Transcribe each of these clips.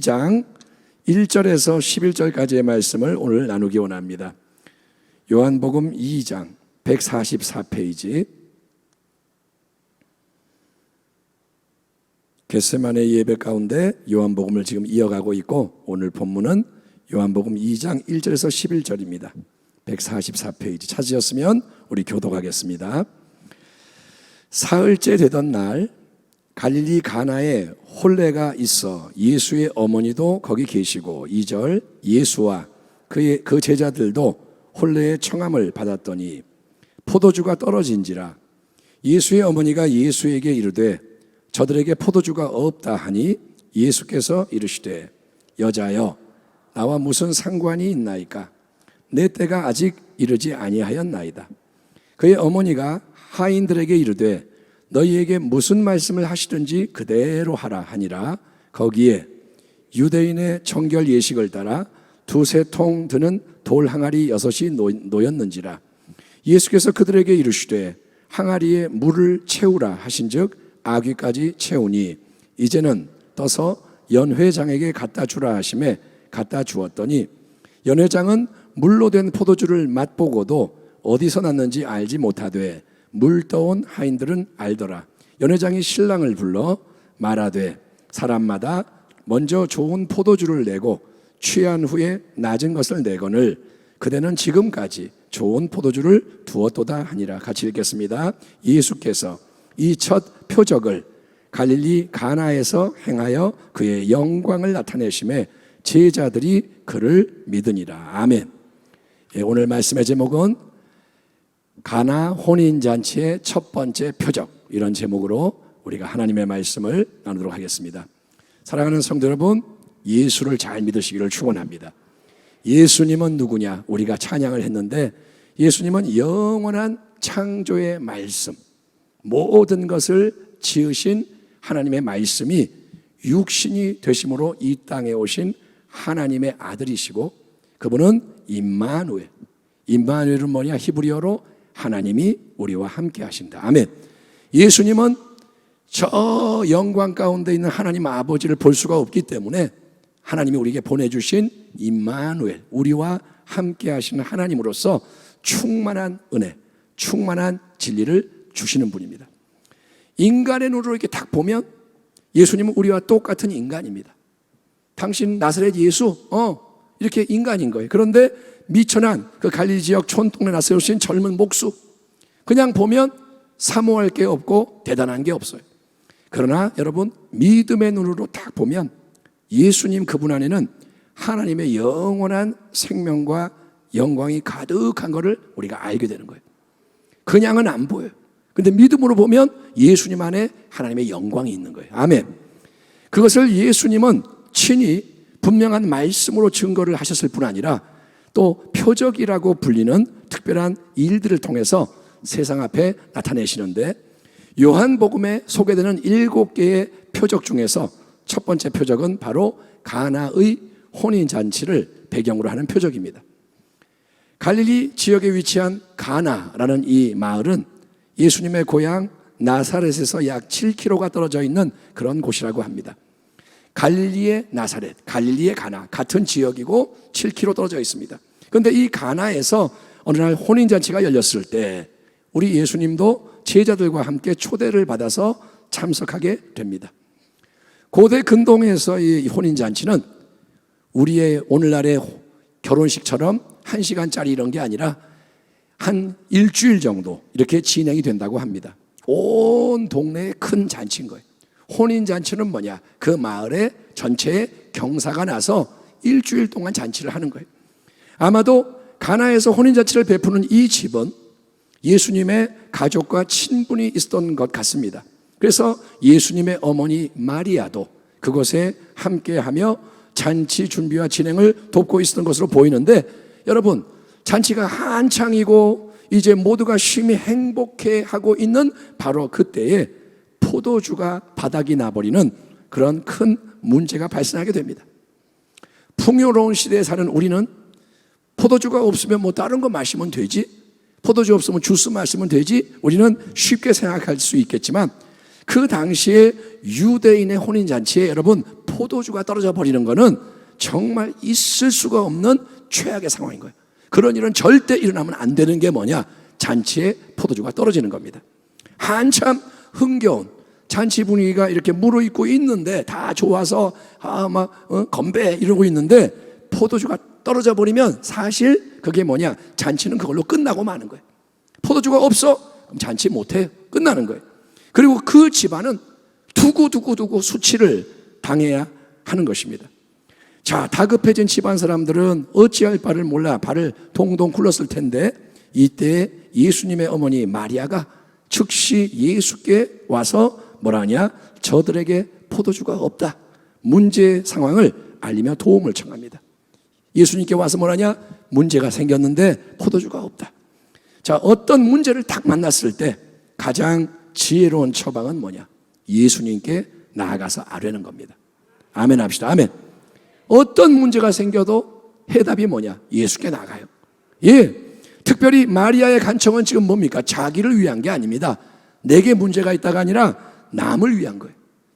2장 1절에서 11절까지의 말씀을 오늘 나누기 원합니다. 요한복음 2장 144페이지. 겟세마네 예배 가운데 요한복음을 지금 이어가고 있고, 오늘 본문은 요한복음 2장 1절에서 11절입니다. 144페이지 찾으셨으면 우리 교독하겠습니다. 사흘째 되던 날 갈릴리 가나에 혼례가 있어 예수의 어머니도 거기 계시고, 2절 예수와 그 제자들도 혼례의 청함을 받았더니 포도주가 떨어진지라. 예수의 어머니가 예수에게 이르되 저들에게 포도주가 없다 하니, 예수께서 이르시되 여자여, 나와 무슨 상관이 있나이까? 내 때가 아직 이르지 아니하였나이다. 그의 어머니가 하인들에게 이르되 너희에게 무슨 말씀을 하시든지 그대로 하라 하니라. 거기에 유대인의 정결 예식을 따라 2-3통 드는 돌 항아리 6이 놓였는지라. 예수께서 그들에게 이르시되 항아리에 물을 채우라 하신즉 아귀까지 채우니, 이제는 떠서 연회장에게 갖다 주라 하시매 갖다 주었더니, 연회장은 물로 된 포도주를 맛보고도 어디서 났는지 알지 못하되 물 떠온 하인들은 알더라. 연회장이 신랑을 불러 말하되 사람마다 먼저 좋은 포도주를 내고 취한 후에 낮은 것을 내거늘 그대는 지금까지 좋은 포도주를 두었도다 하니라. 같이 읽겠습니다. 예수께서 이 첫 표적을 갈릴리 가나에서 행하여 그의 영광을 나타내심에 제자들이 그를 믿으니라. 아멘. 오늘 말씀의 제목은 가나 혼인잔치의 첫 번째 표적, 이런 제목으로 우리가 하나님의 말씀을 나누도록 하겠습니다. 사랑하는 성도 여러분, 예수를 잘 믿으시기를 축원합니다. 예수님은 누구냐? 우리가 찬양을 했는데, 예수님은 영원한 창조의 말씀, 모든 것을 지으신 하나님의 말씀이 육신이 되심으로 이 땅에 오신 하나님의 아들이시고, 그분은 임마누엘. 임마누엘은 뭐냐? 히브리어로 하나님이 우리와 함께 하신다. 아멘. 예수님은 저 영광 가운데 있는 하나님 아버지를 볼 수가 없기 때문에 하나님이 우리에게 보내주신 임마누엘, 우리와 함께 하시는 하나님으로서 충만한 은혜, 충만한 진리를 주시는 분입니다. 인간의 눈으로 이렇게 딱 보면 예수님은 우리와 똑같은 인간입니다. 당신 나사렛 예수, 이렇게 인간인 거예요. 그런데 미천한 그 갈릴리 지역 촌동네 나서 오신 젊은 목수, 그냥 보면 사모할 게 없고 대단한 게 없어요. 그러나 여러분, 믿음의 눈으로 딱 보면 예수님 그분 안에는 하나님의 영원한 생명과 영광이 가득한 것을 우리가 알게 되는 거예요. 그냥은 안 보여요. 근데 믿음으로 보면 예수님 안에 하나님의 영광이 있는 거예요. 아멘. 그것을 예수님은 친히 분명한 말씀으로 증거를 하셨을 뿐 아니라 또 표적이라고 불리는 특별한 일들을 통해서 세상 앞에 나타내시는데, 요한복음에 소개되는 7개의 표적 중에서 첫 번째 표적은 바로 가나의 혼인잔치를 배경으로 하는 표적입니다. 갈릴리 지역에 위치한 가나라는 이 마을은 예수님의 고향 나사렛에서 약 7km가 떨어져 있는 그런 곳이라고 합니다. 갈릴리의 나사렛, 갈릴리의 가나, 같은 지역이고 7km 떨어져 있습니다. 그런데 이 가나에서 어느 날 혼인잔치가 열렸을 때 우리 예수님도 제자들과 함께 초대를 받아서 참석하게 됩니다. 고대 근동에서 이 혼인잔치는 우리의 오늘날의 결혼식처럼 1시간짜리 이런 게 아니라 한 일주일 정도 이렇게 진행이 된다고 합니다. 온 동네에 큰 잔치인 거예요. 혼인잔치는 뭐냐? 그 마을에 전체에 경사가 나서 일주일 동안 잔치를 하는 거예요. 아마도 가나에서 혼인잔치를 베푸는 이 집은 예수님의 가족과 친분이 있었던 것 같습니다. 그래서 예수님의 어머니 마리아도 그곳에 함께하며 잔치 준비와 진행을 돕고 있었던 것으로 보이는데, 여러분, 잔치가 한창이고 이제 모두가 쉼이 행복해하고 있는 바로 그때에 포도주가 바닥이 나버리는 그런 큰 문제가 발생하게 됩니다. 풍요로운 시대에 사는 우리는 포도주가 없으면 뭐 다른 거 마시면 되지, 포도주 없으면 주스 마시면 되지, 우리는 쉽게 생각할 수 있겠지만 그 당시에 유대인의 혼인잔치에 여러분 포도주가 떨어져 버리는 것은 정말 있을 수가 없는 최악의 상황인 거예요. 그런 일은 절대 일어나면 안 되는 게 뭐냐? 잔치에 포도주가 떨어지는 겁니다. 한참 흥겨운 잔치 분위기가 이렇게 무르익고 있는데 다 좋아서 건배 이러고 있는데 포도주가 떨어져 버리면 사실 그게 뭐냐? 잔치는 그걸로 끝나고 마는 거예요. 포도주가 없어? 그럼 잔치 못해요. 끝나는 거예요. 그리고 그 집안은 두고 수치를 당해야 하는 것입니다. 자, 다급해진 집안 사람들은 어찌할 바를 몰라 발을 동동 굴렀을 텐데 이때 예수님의 어머니 마리아가 즉시 예수께 와서 뭐라 하냐? 저들에게 포도주가 없다. 문제 상황을 알리며 도움을 청합니다. 예수님께 와서 뭐라냐? 문제가 생겼는데 포도주가 없다. 자, 어떤 문제를 딱 만났을 때 가장 지혜로운 처방은 뭐냐? 예수님께 나아가서 아뢰는 겁니다. 아멘 합시다. 아멘. 어떤 문제가 생겨도 해답이 뭐냐? 예수께 나가요. 예. 특별히 마리아의 간청은 지금 뭡니까? 자기를 위한 게 아닙니다. 내게 문제가 있다가 아니라 남을 위한 거예요.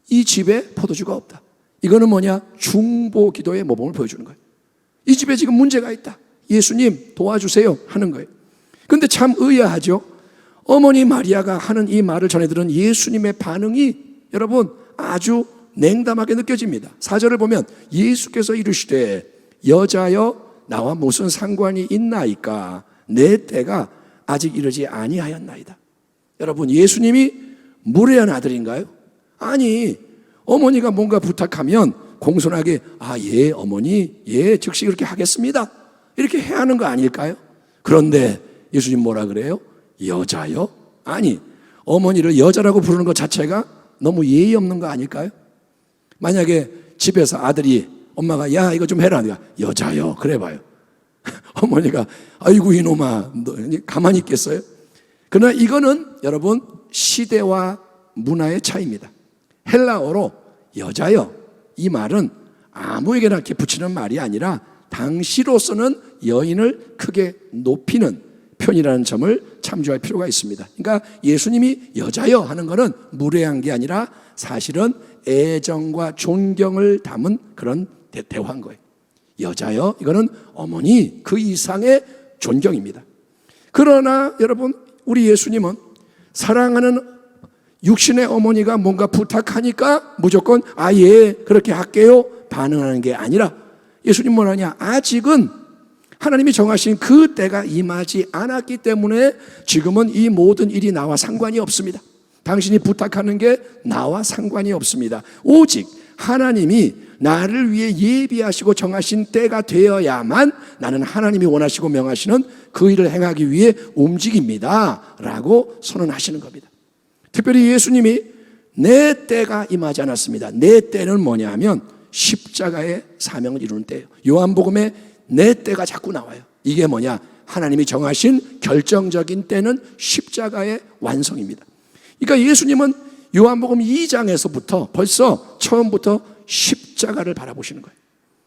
이 집에 포도주가 없다. 이거는 뭐냐? 중보 기도의 모범을 보여주는 거예요. 이 집에 지금 문제가 있다. 예수님 도와주세요 하는 거예요. 그런데 참 의아하죠. 어머니 마리아가 하는 이 말을 전해들은 예수님의 반응이 여러분 아주 냉담하게 느껴집니다. 4절을 보면 예수께서 이르시되 여자여 나와 무슨 상관이 있나이까? 내 때가 아직 이르지 아니하였나이다. 여러분, 예수님이 무례한 아들인가요? 아니, 어머니가 뭔가 부탁하면 공손하게 예 어머니 즉시 그렇게 하겠습니다 이렇게 해야 하는 거 아닐까요? 그런데 예수님 뭐라 그래요? 여자요? 아니, 어머니를 여자라고 부르는 것 자체가 너무 예의 없는 거 아닐까요? 만약에 집에서 아들이 엄마가 야 이거 좀 해라, 내가 여자요 그래 봐요. 어머니가 아이고 이놈아 너 가만히 있겠어요? 그러나 이거는 여러분 시대와 문화의 차이입니다. 헬라어로 여자요 이 말은 아무에게나 이렇게 붙이는 말이 아니라 당시로서는 여인을 크게 높이는 편이라는 점을 참조할 필요가 있습니다. 그러니까 예수님이 여자여 하는 것은 무례한 게 아니라 사실은 애정과 존경을 담은 그런 대화인 거예요. 여자여 이거는 어머니 그 이상의 존경입니다. 그러나 여러분 우리 예수님은 사랑하는 육신의 어머니가 뭔가 부탁하니까 무조건 예 그렇게 할게요 반응하는 게 아니라 예수님 뭐라냐? 아직은 하나님이 정하신 그 때가 임하지 않았기 때문에 지금은 이 모든 일이 나와 상관이 없습니다. 당신이 부탁하는 게 나와 상관이 없습니다. 오직 하나님이 나를 위해 예비하시고 정하신 때가 되어야만 나는 하나님이 원하시고 명하시는 그 일을 행하기 위해 움직입니다 라고 선언하시는 겁니다. 특별히 예수님이 내 때가 임하지 않았습니다. 내 때는 뭐냐 하면 십자가의 사명을 이루는 때예요. 요한복음에 내 때가 자꾸 나와요. 이게 뭐냐? 하나님이 정하신 결정적인 때는 십자가의 완성입니다. 그러니까 예수님은 요한복음 2장에서부터 벌써 처음부터 십자가를 바라보시는 거예요.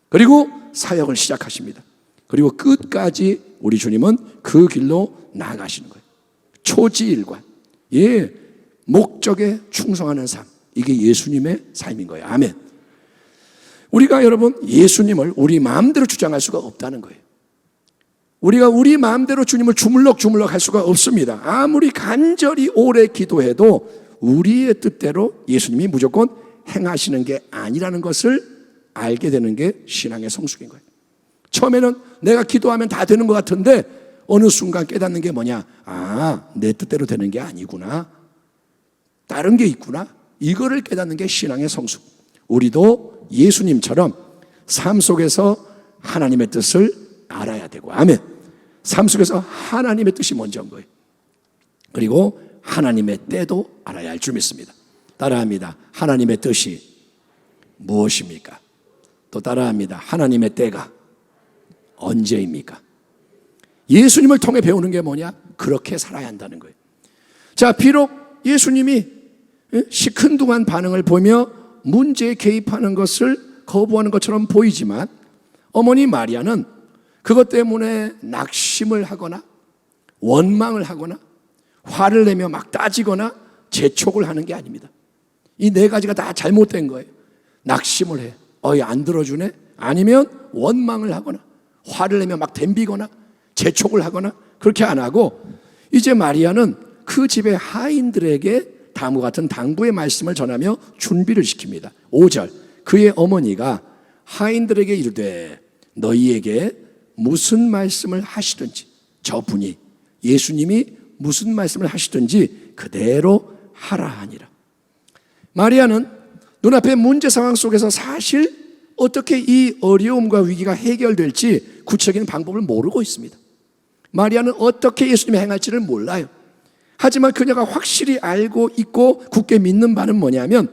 그리고 사역을 시작하십니다. 그리고 끝까지 우리 주님은 그 길로 나아가시는 거예요. 초지일관, 목적에 충성하는 삶, 이게 예수님의 삶인 거예요. 아멘. 우리가 여러분 예수님을 우리 마음대로 주장할 수가 없다는 거예요. 우리가 우리 마음대로 주님을 주물럭 할 수가 없습니다. 아무리 간절히 오래 기도해도 우리의 뜻대로 예수님이 무조건 행하시는 게 아니라는 것을 알게 되는 게 신앙의 성숙인 거예요. 처음에는 내가 기도하면 다 되는 것 같은데 어느 순간 깨닫는 게 뭐냐? 내 뜻대로 되는 게 아니구나. 다른 게 있구나. 이거를 깨닫는 게 신앙의 성숙. 우리도 예수님처럼 삶 속에서 하나님의 뜻을 알아야 되고, 아멘. 삶 속에서 하나님의 뜻이 먼저인 거예요. 그리고 하나님의 때도 알아야 할 줄 믿습니다. 따라합니다. 하나님의 뜻이 무엇입니까? 또 따라합니다. 하나님의 때가 언제입니까? 예수님을 통해 배우는 게 뭐냐? 그렇게 살아야 한다는 거예요. 자, 비록 예수님이 시큰둥한 반응을 보며 문제에 개입하는 것을 거부하는 것처럼 보이지만 어머니 마리아는 그것 때문에 낙심을 하거나 원망을 하거나 화를 내며 막 따지거나 재촉을 하는 게 아닙니다. 이 네 가지가 다 잘못된 거예요. 낙심을 해. 어이 안 들어주네? 아니면 원망을 하거나 화를 내며 막 덤비거나 재촉을 하거나 그렇게 안 하고 이제 마리아는 그 집의 하인들에게 다음과 같은 당부의 말씀을 전하며 준비를 시킵니다. 5절 그의 어머니가 하인들에게 이르되 너희에게 무슨 말씀을 하시든지 저분이 예수님이 무슨 말씀을 하시든지 그대로 하라 하니라. 마리아는 눈앞의 문제 상황 속에서 사실 어떻게 이 어려움과 위기가 해결될지 구체적인 방법을 모르고 있습니다. 마리아는 어떻게 예수님이 행할지를 몰라요. 하지만 그녀가 확실히 알고 있고 굳게 믿는 바는 뭐냐면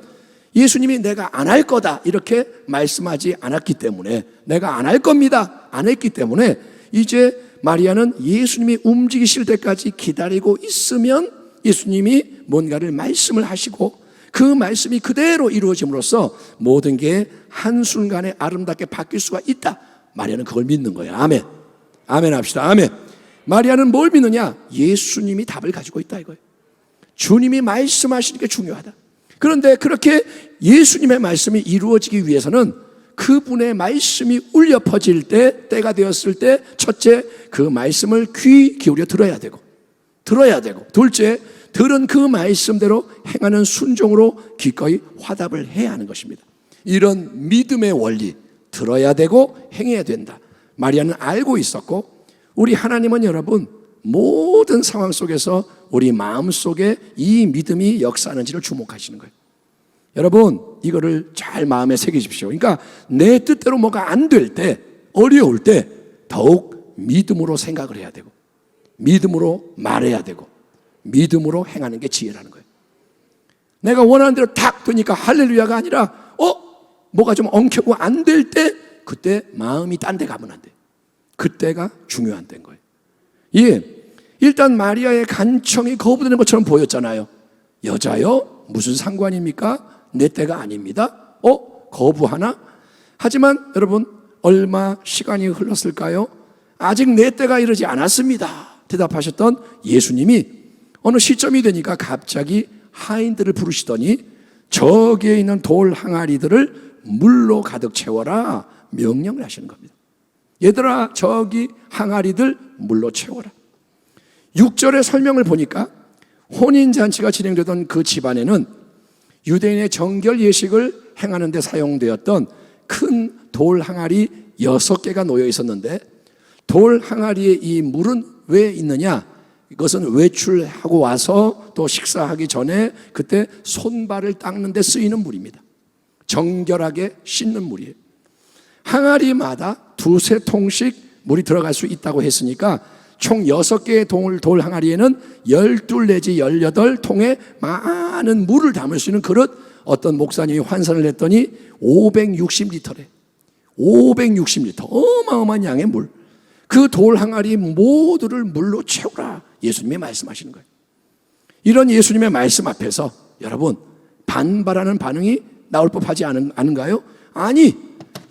예수님이 내가 안 할 거다 이렇게 말씀하지 않았기 때문에 내가 안 할 겁니다 안 했기 때문에 이제 마리아는 예수님이 움직이실 때까지 기다리고 있으면 예수님이 뭔가를 말씀을 하시고 그 말씀이 그대로 이루어짐으로써 모든 게 한순간에 아름답게 바뀔 수가 있다. 마리아는 그걸 믿는 거예요. 아멘. 아멘 합시다. 아멘. 마리아는 뭘 믿느냐? 예수님이 답을 가지고 있다 이거예요. 주님이 말씀하시는 게 중요하다. 그런데 그렇게 예수님의 말씀이 이루어지기 위해서는 그분의 말씀이 울려 퍼질 때, 때가 되었을 때 첫째, 그 말씀을 귀 기울여 들어야 되고 둘째, 들은 그 말씀대로 행하는 순종으로 기꺼이 화답을 해야 하는 것입니다. 이런 믿음의 원리, 들어야 되고 행해야 된다. 마리아는 알고 있었고 우리 하나님은 여러분 모든 상황 속에서 우리 마음속에 이 믿음이 역사하는지를 주목하시는 거예요. 여러분 이거를 잘 마음에 새기십시오. 그러니까 내 뜻대로 뭐가 안 될 때, 어려울 때 더욱 믿음으로 생각을 해야 되고 믿음으로 말해야 되고 믿음으로 행하는 게 지혜라는 거예요. 내가 원하는 대로 탁 되니까 할렐루야가 아니라 뭐가 좀 엉켜고 안 될 때 그때 마음이 딴 데 가면 안 돼요. 그때가 중요한 때인 거예요. 예, 일단 마리아의 간청이 거부되는 것처럼 보였잖아요. 여자요? 무슨 상관입니까? 내 때가 아닙니다. 거부하나? 하지만 여러분 얼마 시간이 흘렀을까요? 아직 내 때가 이르지 않았습니다 대답하셨던 예수님이 어느 시점이 되니까 갑자기 하인들을 부르시더니 저기에 있는 돌 항아리들을 물로 가득 채워라 명령을 하시는 겁니다. 얘들아 저기 항아리들 물로 채워라. 6절의 설명을 보니까 혼인잔치가 진행되던 그 집안에는 유대인의 정결 예식을 행하는 데 사용되었던 큰 돌 항아리 6개가 놓여 있었는데 돌 항아리에 이 물은 왜 있느냐? 이것은 외출하고 와서 또 식사하기 전에 그때 손발을 닦는 데 쓰이는 물입니다. 정결하게 씻는 물이에요. 항아리마다 2-3통씩 물이 들어갈 수 있다고 했으니까 총 6개의 돌 항아리에는 12 내지 18통의 많은 물을 담을 수 있는 그릇, 어떤 목사님이 환산을 했더니 560리터래. 560리터 어마어마한 양의 물. 그 돌 항아리 모두를 물로 채우라 예수님이 말씀하시는 거예요. 이런 예수님의 말씀 앞에서 여러분 반발하는 반응이 나올 법하지 않은가요? 아니,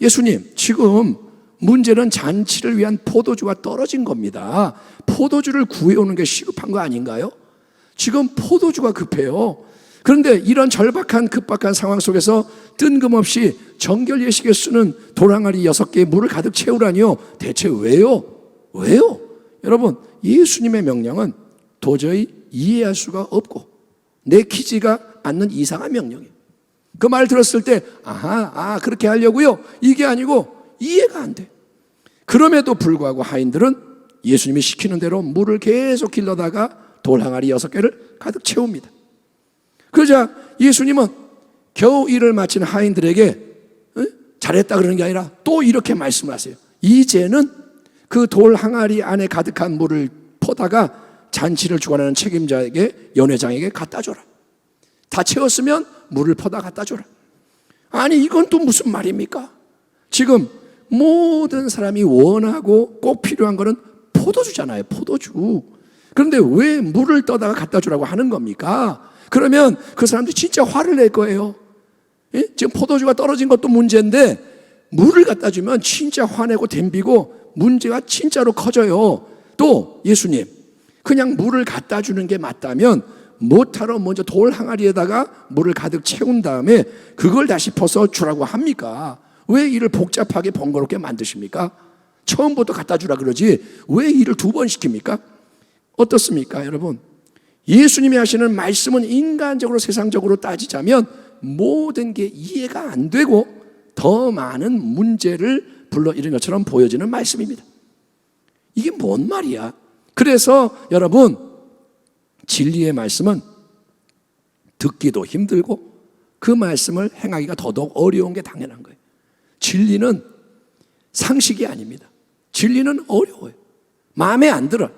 예수님 지금 문제는 잔치를 위한 포도주가 떨어진 겁니다. 포도주를 구해오는 게 시급한 거 아닌가요? 지금 포도주가 급해요. 그런데 이런 절박한 급박한 상황 속에서 뜬금없이 정결 예식에 쓰는 돌항아리 6개의 물을 가득 채우라니요. 대체 왜요? 왜요? 여러분 예수님의 명령은 도저히 이해할 수가 없고 내키지가 않는 이상한 명령이에요. 그 말 들었을 때 그렇게 하려고요? 이게 아니고 이해가 안 돼. 그럼에도 불구하고 하인들은 예수님이 시키는 대로 물을 계속 길러다가 돌 항아리 6개를 가득 채웁니다. 그러자 예수님은 겨우 일을 마친 하인들에게 잘했다 그러는 게 아니라 또 이렇게 말씀을 하세요. 이제는 그 돌 항아리 안에 가득한 물을 퍼다가 잔치를 주관하는 책임자에게, 연회장에게 갖다 줘라. 다 채웠으면 물을 퍼다 갖다 줘라. 아니 이건 또 무슨 말입니까? 지금 모든 사람이 원하고 꼭 필요한 거는 포도주잖아요. 포도주. 그런데 왜 물을 떠다가 갖다 주라고 하는 겁니까? 그러면 그 사람들이 진짜 화를 낼 거예요. 예? 지금 포도주가 떨어진 것도 문제인데 물을 갖다 주면 진짜 화내고 덤비고 문제가 진짜로 커져요. 또 예수님 그냥 물을 갖다 주는 게 맞다면 못하러 먼저 돌 항아리에다가 물을 가득 채운 다음에 그걸 다시 퍼서 주라고 합니까? 왜 일을 복잡하게 번거롭게 만드십니까? 처음부터 갖다 주라 그러지 왜 일을 2번 시킵니까? 어떻습니까, 여러분? 예수님이 하시는 말씀은 인간적으로 세상적으로 따지자면 모든 게 이해가 안 되고 더 많은 문제를 불러일으킨 것처럼 보여지는 말씀입니다. 이게 뭔 말이야? 그래서 여러분, 진리의 말씀은 듣기도 힘들고 그 말씀을 행하기가 더더욱 어려운 게 당연한 거예요. 진리는 상식이 아닙니다. 진리는 어려워요. 마음에 안 들어.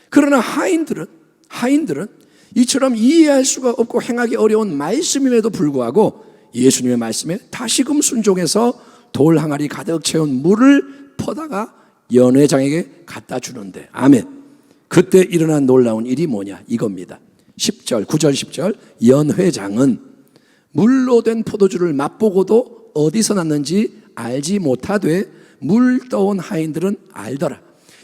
그러나 하인들은 이처럼 이해할 수가 없고 행하기 어려운 말씀임에도 불구하고 예수님의 말씀에 다시금 순종해서 돌 항아리 가득 채운 물을 퍼다가 연회장에게 갖다 주는데, 아멘. 그때 일어난 놀라운 일이 뭐냐, 이겁니다. 10절, 9절 10절. 연회장은 물로 된 포도주를 맛보고도 어디서 났는지 알지 못하되 물 떠온 하인들은 알더라.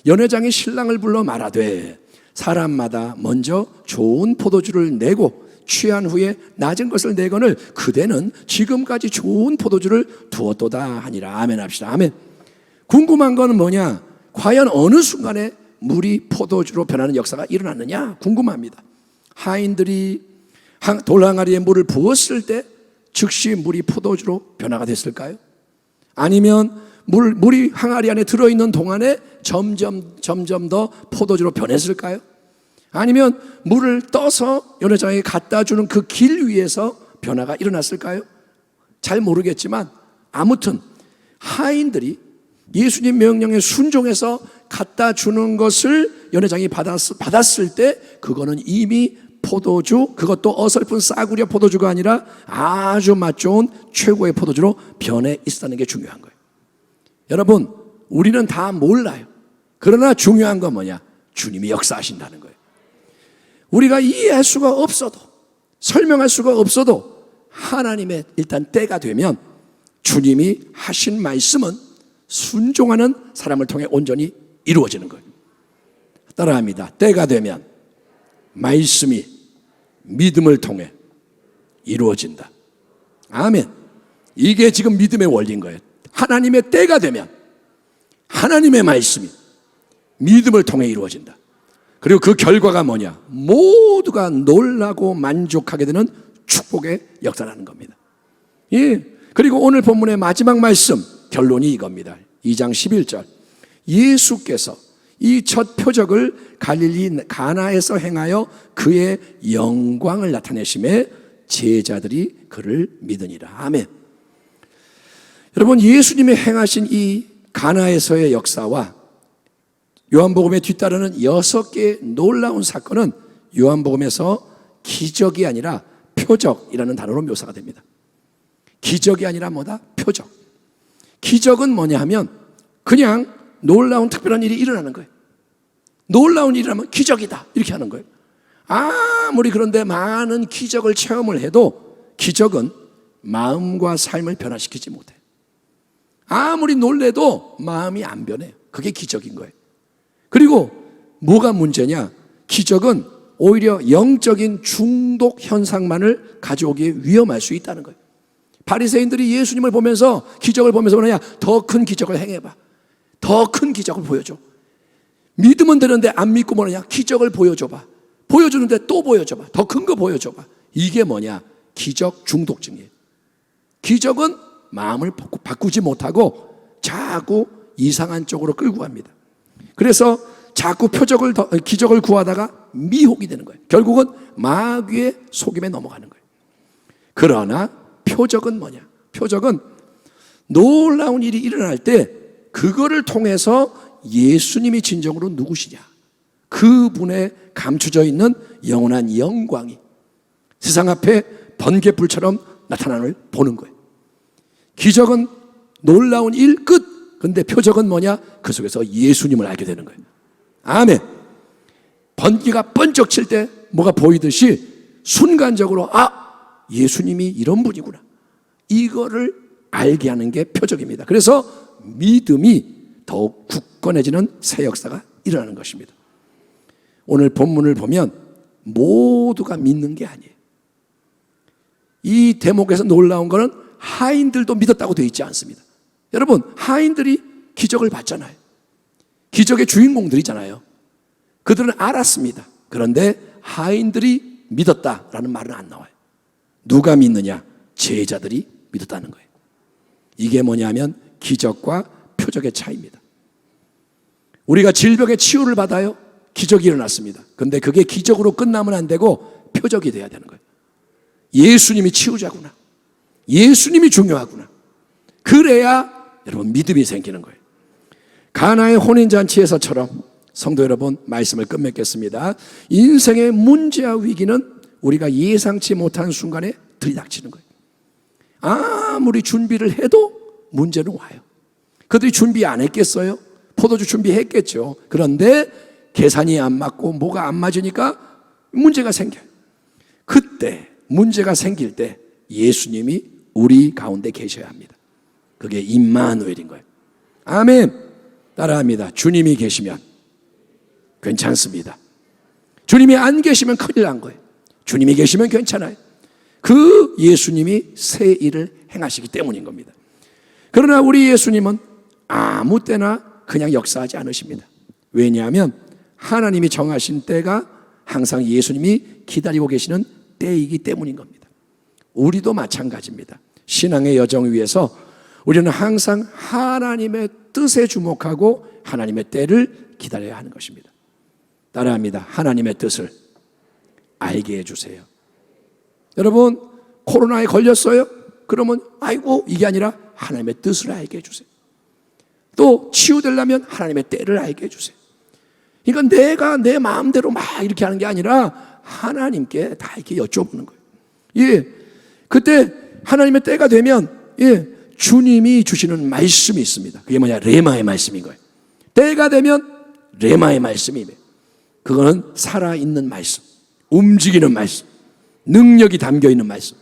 연회장이 신랑을 불러 말하되 사람마다 먼저 좋은 포도주를 내고 취한 후에 낮은 것을 내거늘 그대는 지금까지 좋은 포도주를 두었도다 하니라. 아멘 합시다. 아멘. 궁금한 건 뭐냐? 과연 어느 순간에 물이 포도주로 변하는 역사가 일어났느냐 궁금합니다. 하인들이 돌항아리에 물을 부었을 때 즉시 물이 포도주로 변화가 됐을까요? 아니면 물이 항아리 안에 들어있는 동안에 점점 더 포도주로 변했을까요? 아니면 물을 떠서 연회장에게 갖다 주는 그 길 위에서 변화가 일어났을까요? 잘 모르겠지만 아무튼 하인들이 예수님 명령에 순종해서 갖다 주는 것을 연회장이 받았을 때 그거는 이미 포도주, 그것도 어설픈 싸구려 포도주가 아니라 아주 맛 좋은 최고의 포도주로 변해 있었다는 게 중요한 거예요. 여러분, 우리는 다 몰라요. 그러나 중요한 건 뭐냐? 주님이 역사하신다는 거예요. 우리가 이해할 수가 없어도, 설명할 수가 없어도 하나님의 일단 때가 되면 주님이 하신 말씀은 순종하는 사람을 통해 온전히 이루어지는 거예요. 따라합니다. 때가 되면 말씀이 믿음을 통해 이루어진다. 아멘. 이게 지금 믿음의 원리인 거예요. 하나님의 때가 되면 하나님의 말씀이 믿음을 통해 이루어진다. 그리고 그 결과가 뭐냐? 모두가 놀라고 만족하게 되는 축복의 역사라는 겁니다. 예. 그리고 오늘 본문의 마지막 말씀 결론이 이겁니다. 2장 11절. 예수께서 이 첫 표적을 갈릴리 가나에서 행하여 그의 영광을 나타내심에 제자들이 그를 믿으니라. 아멘. 여러분, 예수님이 행하신 이 가나에서의 역사와 요한복음에 뒤따르는 6개의 놀라운 사건은 요한복음에서 기적이 아니라 표적이라는 단어로 묘사가 됩니다. 기적이 아니라 뭐다? 표적. 기적은 뭐냐 하면 그냥 놀라운 특별한 일이 일어나는 거예요. 놀라운 일이라면 기적이다 이렇게 하는 거예요. 아무리 그런데 많은 기적을 체험을 해도 기적은 마음과 삶을 변화시키지 못해요. 아무리 놀래도 마음이 안 변해요. 그게 기적인 거예요. 그리고 뭐가 문제냐? 기적은 오히려 영적인 중독 현상만을 가져오기에 위험할 수 있다는 거예요. 바리새인들이 예수님을 보면서 기적을 보면서 뭐냐? 더 큰 기적을 행해봐. 더 큰 기적을 보여줘. 믿으면 되는데 안 믿고 뭐냐? 기적을 보여줘봐. 보여주는데 또 보여줘봐. 더 큰 거 보여줘봐. 이게 뭐냐? 기적 중독증이에요. 기적은 마음을 바꾸지 못하고 자꾸 이상한 쪽으로 끌고 갑니다. 그래서 자꾸 기적을 구하다가 미혹이 되는 거예요. 결국은 마귀의 속임에 넘어가는 거예요. 그러나 표적은 뭐냐? 표적은 놀라운 일이 일어날 때 그거를 통해서 예수님이 진정으로 누구시냐? 그분의 감춰져 있는 영원한 영광이 세상 앞에 번개불처럼 나타나는 걸 보는 거예요. 기적은 놀라운 일 끝. 근데 표적은 뭐냐? 그 속에서 예수님을 알게 되는 거예요. 아멘. 번개가 번쩍 칠 때 뭐가 보이듯이 순간적으로 예수님이 이런 분이구나. 이거를 알게 하는 게 표적입니다. 그래서 믿음이 더욱 굳건해지는 새 역사가 일어나는 것입니다. 오늘 본문을 보면 모두가 믿는 게 아니에요. 이 대목에서 놀라운 것은 하인들도 믿었다고 되어 있지 않습니다. 여러분, 하인들이 기적을 봤잖아요. 기적의 주인공들이잖아요. 그들은 알았습니다. 그런데 하인들이 믿었다라는 말은 안 나와요. 누가 믿느냐? 제자들이 믿었다는 거예요. 이게 뭐냐면 기적과 표적의 차이입니다. 우리가 질병의 치유를 받아요. 기적이 일어났습니다. 그런데 그게 기적으로 끝나면 안 되고 표적이 돼야 되는 거예요. 예수님이 치유자구나. 예수님이 중요하구나. 그래야 여러분 믿음이 생기는 거예요. 가나의 혼인잔치에서처럼 성도 여러분, 말씀을 끝맺겠습니다. 인생의 문제와 위기는 우리가 예상치 못한 순간에 들이닥치는 거예요. 아무리 준비를 해도 문제는 와요. 그들이 준비 안 했겠어요? 포도주 준비했겠죠. 그런데 계산이 안 맞고 뭐가 안 맞으니까 문제가 생겨요. 그때 문제가 생길 때 예수님이 우리 가운데 계셔야 합니다. 그게 임마누엘인 거예요. 아멘. 따라합니다. 주님이 계시면 괜찮습니다. 주님이 안 계시면 큰일 난 거예요. 주님이 계시면 괜찮아요. 그 예수님이 새 일을 행하시기 때문인 겁니다. 그러나 우리 예수님은 아무 때나 그냥 역사하지 않으십니다. 왜냐하면 하나님이 정하신 때가 항상 예수님이 기다리고 계시는 때이기 때문인 겁니다. 우리도 마찬가지입니다. 신앙의 여정 위에서 우리는 항상 하나님의 뜻에 주목하고 하나님의 때를 기다려야 하는 것입니다. 따라합니다. 하나님의 뜻을 알게 해주세요. 여러분, 코로나에 걸렸어요? 그러면 아이고 이게 아니라 하나님의 뜻을 알게 해주세요. 또 치유되려면 하나님의 때를 알게 해주세요. 그러니까 내가 내 마음대로 막 이렇게 하는 게 아니라 하나님께 다 이렇게 여쭤보는 거예요. 예, 그때 하나님의 때가 되면 주님이 주시는 말씀이 있습니다. 그게 뭐냐? 레마의 말씀인 거예요. 때가 되면 레마의 말씀이에요. 그거는 살아있는 말씀, 움직이는 말씀, 능력이 담겨있는 말씀.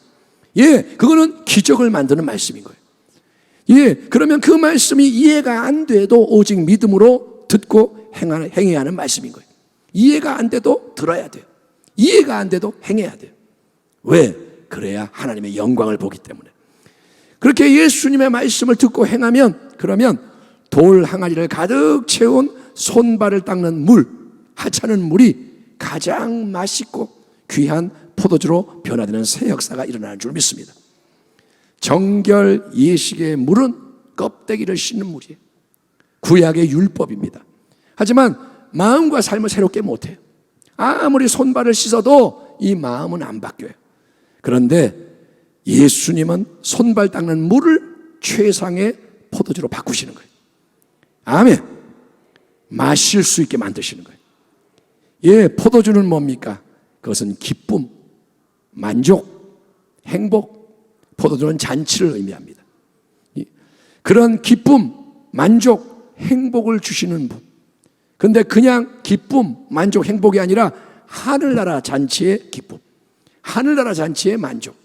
그거는 기적을 만드는 말씀인 거예요. 그러면 그 말씀이 이해가 안 돼도 오직 믿음으로 듣고 행해야 하는 말씀인 거예요. 이해가 안 돼도 들어야 돼요. 이해가 안 돼도 행해야 돼요. 왜? 그래야 하나님의 영광을 보기 때문에. 그렇게 예수님의 말씀을 듣고 행하면, 그러면 돌 항아리를 가득 채운 손발을 닦는 물, 하찮은 물이 가장 맛있고 귀한 포도주로 변화되는 새 역사가 일어나는 줄 믿습니다. 정결 예식의 물은 껍데기를 씻는 물이에요. 구약의 율법입니다. 하지만 마음과 삶을 새롭게 못해요. 아무리 손발을 씻어도 이 마음은 안 바뀌어요. 그런데 예수님은 손발 닦는 물을 최상의 포도주로 바꾸시는 거예요. 아멘. 마실 수 있게 만드시는 거예요. 포도주는 뭡니까? 그것은 기쁨, 만족, 행복. 포도주는 잔치를 의미합니다. 그런 기쁨, 만족, 행복을 주시는 분. 그런데 그냥 기쁨, 만족, 행복이 아니라 하늘나라 잔치의 기쁨, 하늘나라 잔치의 만족,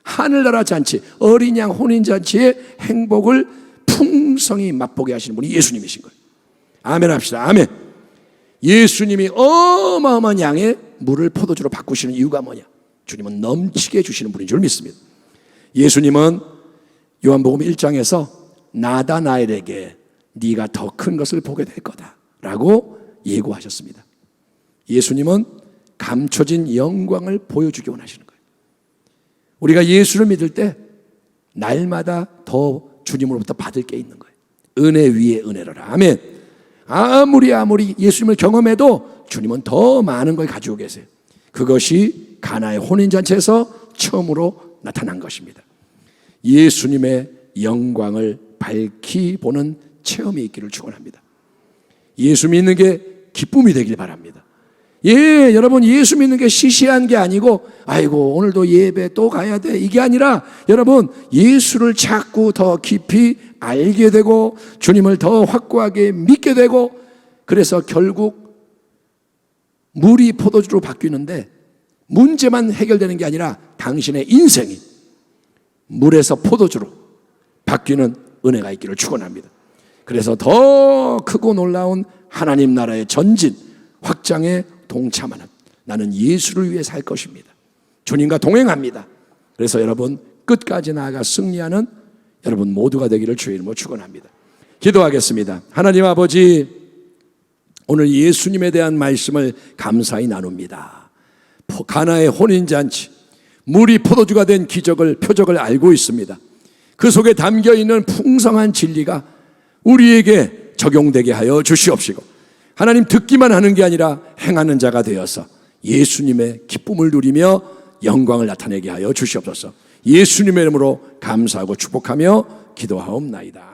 하늘나라 잔치, 어린 양 혼인잔치의 행복을 풍성히 맛보게 하시는 분이 예수님이신 거예요. 아멘 합시다. 아멘. 예수님이 어마어마한 양의 물을 포도주로 바꾸시는 이유가 뭐냐? 주님은 넘치게 해주시는 분인 줄 믿습니다. 예수님은 요한복음 1장에서 나다나엘에게 네가 더 큰 것을 보게 될 거다 라고 예고하셨습니다. 예수님은 감춰진 영광을 보여주기 원하시는 거예요. 우리가 예수를 믿을 때 날마다 더 주님으로부터 받을 게 있는 거예요. 은혜 위에 은혜로라. 아멘. 아무리 예수님을 경험해도 주님은 더 많은 걸 가지고 계세요. 그것이 가나의 혼인잔치에서 처음으로 나타난 것입니다. 예수님의 영광을 밝히 보는 체험이 있기를 축원합니다. 예수 믿는 게 기쁨이 되길 바랍니다. 여러분, 예수 믿는 게 시시한 게 아니고 아이고 오늘도 예배 또 가야 돼 이게 아니라 여러분 예수를 자꾸 더 깊이 알게 되고 주님을 더 확고하게 믿게 되고 그래서 결국 물이 포도주로 바뀌는데 문제만 해결되는 게 아니라 당신의 인생이 물에서 포도주로 바뀌는 은혜가 있기를 축원합니다. 그래서 더 크고 놀라운 하나님 나라의 전진 확장에 동참하는 나는 예수를 위해 살 것입니다. 주님과 동행합니다. 그래서 여러분 끝까지 나아가 승리하는 여러분 모두가 되기를 주의 이름으로 축원합니다. 기도하겠습니다. 하나님 아버지, 오늘 예수님에 대한 말씀을 감사히 나눕니다. 가나의 혼인잔치, 물이 포도주가 된 기적을, 표적을 알고 있습니다. 그 속에 담겨있는 풍성한 진리가 우리에게 적용되게 하여 주시옵시고, 하나님 듣기만 하는 게 아니라 행하는 자가 되어서 예수님의 기쁨을 누리며 영광을 나타내게 하여 주시옵소서. 예수님의 이름으로 감사하고 축복하며 기도하옵나이다. 아멘.